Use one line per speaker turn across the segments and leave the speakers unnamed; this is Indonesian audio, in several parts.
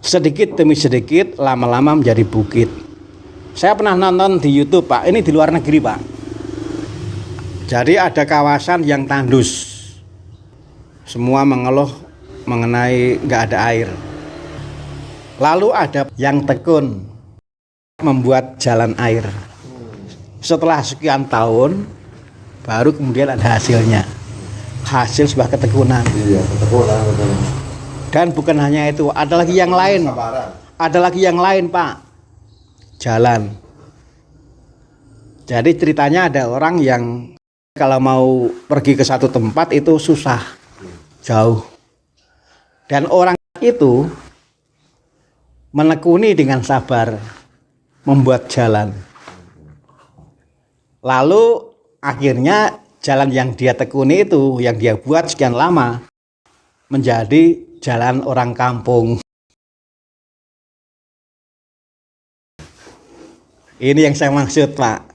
Sedikit demi sedikit, lama-lama menjadi bukit. Saya pernah nonton di YouTube, Pak. Ini di luar negeri, Pak. Jadi ada kawasan yang tandus. Semua mengeluh mengenai nggak ada air. Lalu ada yang tekun membuat jalan air. Setelah sekian tahun, baru kemudian ada hasilnya. Hasil sebuah ketekunan.
Iya, ketekunan.
Dan bukan hanya itu, ada lagi yang lain. Ada lagi yang lain, Pak. Jalan. Jadi ceritanya ada orang yang kalau mau pergi ke satu tempat itu susah, jauh. Dan orang itu menekuni dengan sabar membuat jalan. Lalu akhirnya jalan yang dia tekuni itu, yang dia buat sekian lama, menjadi jalan orang kampung. Ini yang saya maksud, Pak.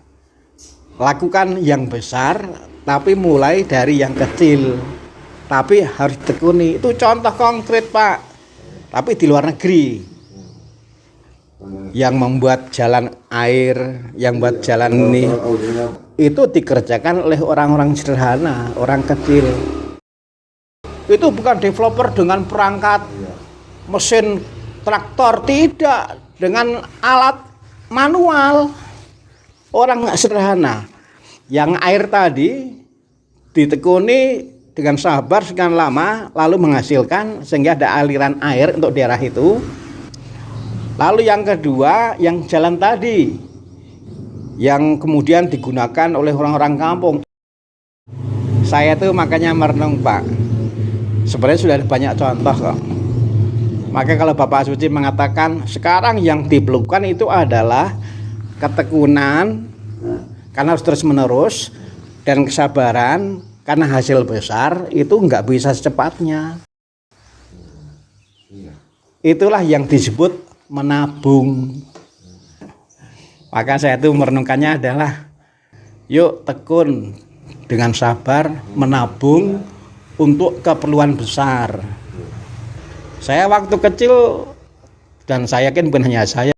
Lakukan yang besar, tapi mulai dari yang kecil. Tapi harus tekuni. Itu contoh konkret, Pak. Tapi di luar negeri. Yang membuat jalan air, yang buat jalan ini, itu dikerjakan oleh orang-orang sederhana, orang kecil. Itu bukan developer dengan perangkat mesin traktor, tidak, dengan alat manual. Orang sederhana. Yang air tadi ditekuni dengan sabar sekian lama, lalu menghasilkan sehingga ada aliran air untuk daerah itu. Lalu yang kedua, yang jalan tadi yang kemudian digunakan oleh orang-orang kampung. Saya tuh makanya merenung, Pak. Sebenarnya sudah ada banyak contoh kok. Maka kalau Bapak Suci mengatakan sekarang yang diperlukan itu adalah ketekunan karena harus terus menerus, dan kesabaran karena hasil besar itu nggak bisa secepatnya. Itulah yang disebut menabung. Maka saya itu merenungkannya adalah yuk tekun dengan sabar menabung untuk keperluan besar. Saya waktu kecil, dan saya yakin bukan hanya saya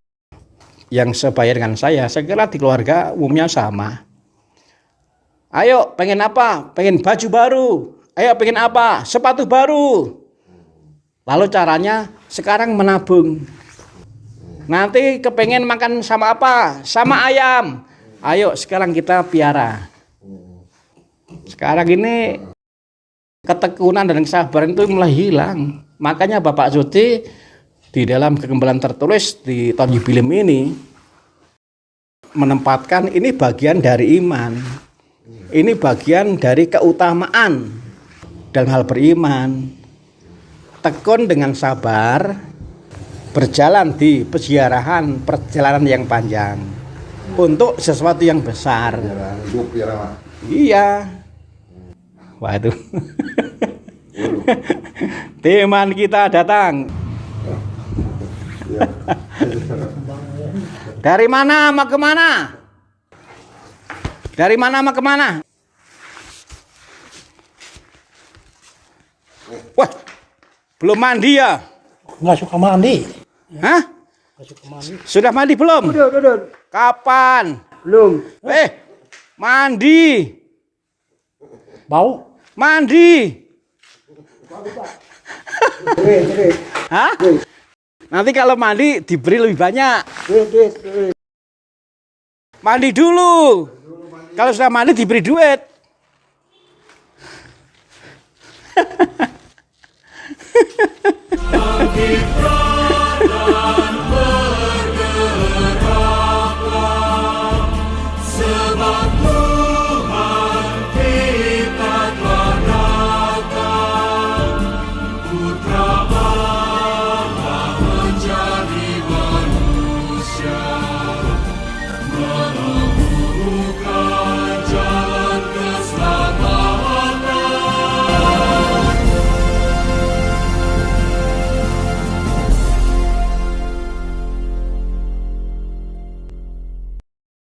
yang sebaya dengan saya kira di keluarga umumnya sama. Ayo, pengen apa? Pengen baju baru. Ayo, pengen apa? Sepatu baru. Lalu caranya sekarang menabung. Nanti kepengen makan sama apa? Sama ayam. Ayo, sekarang kita piara. Sekarang ini ketekunan dan kesabaran itu mulai hilang. Makanya Bapak Suci di dalam kegembala tertulis di tahun jubileum ini menempatkan ini bagian dari iman. Ini bagian dari keutamaan dalam hal beriman. Tekun dengan sabar, berjalan di peziarahan perjalanan yang panjang untuk sesuatu yang besar. Iya. Waduh. Teman kita datang. Dari mana mau ke mana? Dari mana mau ke mana? Wah, belum mandi ya?
Nggak suka mandi.
Hah?
Nggak suka mandi.
Sudah mandi belum?
Udah.
Kapan?
Belum.
Mandi.
Bau?
Mandi. Hah? Nanti kalau mandi diberi lebih banyak. Mandi dulu. Kalau sudah mandi diberi duit.